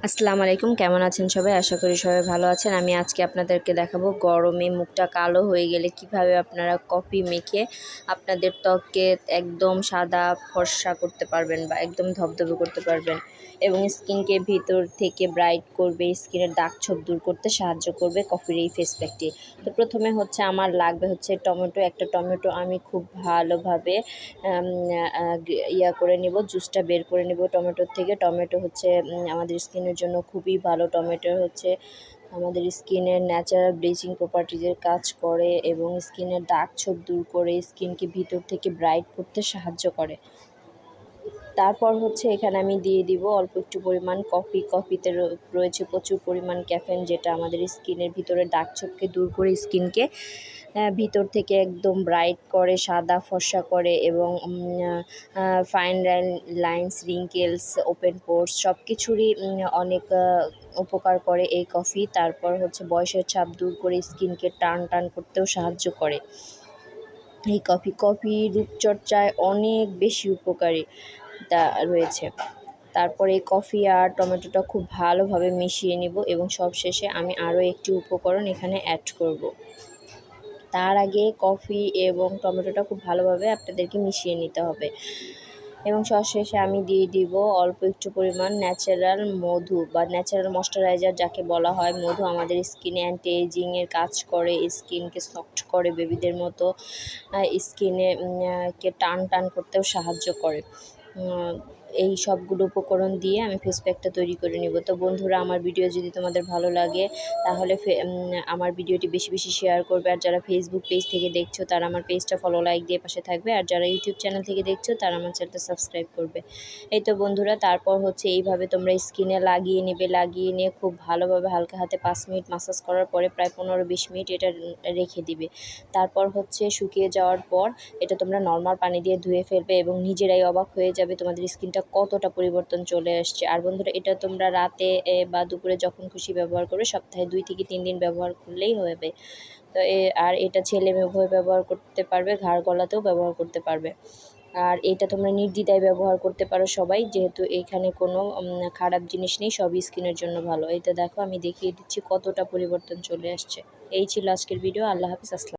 আসসালামু আলাইকুম, কেমন আছেন সবাই? আশা করি সবাই ভালো আছেন। আমি আজকে আপনাদেরকে দেখাবো গরমে মুখটা কালো হয়ে গেলে কিভাবে আপনারা কফি মেখে আপনাদের ত্বককে একদম সাদা ফর্সা করতে পারবেন বা একদম ধবধবে করতে পারবেন এবং স্কিনকে ভিতর থেকে ব্রাইট করবে, স্কিনের দাগ ছোপ দূর করতে সাহায্য করবে কফির এই ফেস প্যাকটি। তো প্রথমে আমার লাগবে টমেটো। একটা টমেটো আমি খুব ভালোভাবে করে নেব, জুসটা বের করে নেব টমেটোর থেকে। টমেটো আমাদের স্কিনের জন্য খুবই ভালো। টমেটো আমাদের স্কিনের ন্যাচারাল ব্লিচিং প্রপার্টিজের কাজ করে এবং স্কিনের দাগ ছোপ দূর করে স্কিনকে ভিতর থেকে ব্রাইট করতে সাহায্য করে। তারপর এখানে আমি দিয়ে দিব অল্প একটু পরিমাণ কফি। কফিতে রয়েছে প্রচুর পরিমাণ ক্যাফেন, যেটা আমাদের স্কিনের ভিতরে দাগ ছোপকে দূর করে স্কিনকে ভিতর থেকে একদম ব্রাইট করে, সাদা ফর্সা করে এবং fine lines, wrinkles, open pores সব কিছুরই অনেক উপকার করে এই কফি। তারপর বয়সের ছাপ দূর করে স্কিনকে টান করতেও সাহায্য করে এই কফি রূপচর্চায় অনেক বেশি উপকারী রয়েছে। তারপর এই কফি আর টমেটোটা খুব ভালোভাবে মিশিয়ে নিব এবং সবশেষে আমি আরও একটি উপকরণ এখানে অ্যাড করব। তার আগে কফি এবং টমেটোটা খুব ভালোভাবে আপনাদেরকে মিশিয়ে নিতে হবে এবং সবশেষে আমি দিয়ে দিব অল্প একটু পরিমাণ ন্যাচারাল মধু বা ন্যাচারাল ময়েশ্চারাইজার যাকে বলা হয়। মধু আমাদের স্কিনে অ্যান্টি এজিংয়ের কাজ করে, স্কিনকে সফট করে, বেবিদের মতো স্কিনে কে টান করতেও সাহায্য করে। এই সবগুলো উপকরণ দিয়ে আমি ফেস প্যাকটা তৈরি করে নেব। তো বন্ধুরা, আমার ভিডিও যদি তোমাদের ভালো লাগে তাহলে আমার ভিডিওটি বেশি বেশি শেয়ার করবে। আর যারা ফেসবুক পেজ থেকে দেখছো তারা আমার পেজটা ফলো, লাইক দিয়ে পাশে থাকবে। আর যারা ইউটিউব চ্যানেল থেকে দেখছো তারা আমার চ্যানেলটা সাবস্ক্রাইব করবে। এই তো বন্ধুরা, তারপর এইভাবে তোমরা স্কিনে লাগিয়ে নেবে। লাগিয়ে নিয়ে খুব ভালোভাবে হালকা হাতে 5 মিনিট মাসাজ করার পরে প্রায় 15-20 মিনিট এটা রেখে দিবে। তারপর শুকিয়ে যাওয়ার পর এটা তোমরা নর্মাল পানি দিয়ে ধুয়ে ফেলবে এবং নিজেরাই অবাক হয়ে যাবে তোমাদের স্কিনটা কতটা পরিবর্তন চলে আসছে। আর বন্ধুরা, এটা তোমরা রাতে বা দুপুরে যখন খুশি ব্যবহার করবে, সপ্তাহে 2 থেকে 3 দিন ব্যবহার করলেই হবে। তো আর এটা ছেলে মেয়ে উভয় ব্যবহার করতে পারবে, ঘাড় গলাতেও ব্যবহার করতে পারবে। আর এটা তোমরা নির্দ্বিধায় ব্যবহার করতে পারো সবাই, যেহেতু এখানে কোনো খারাপ জিনিস নেই, সবই স্কিনের জন্য ভালো। এই তো দেখো, আমি দেখিয়ে দিচ্ছি কতটা পরিবর্তন চলে আসছে। এই ছিল আজকের ভিডিও। আল্লাহ হাফিজ। আসসালাম।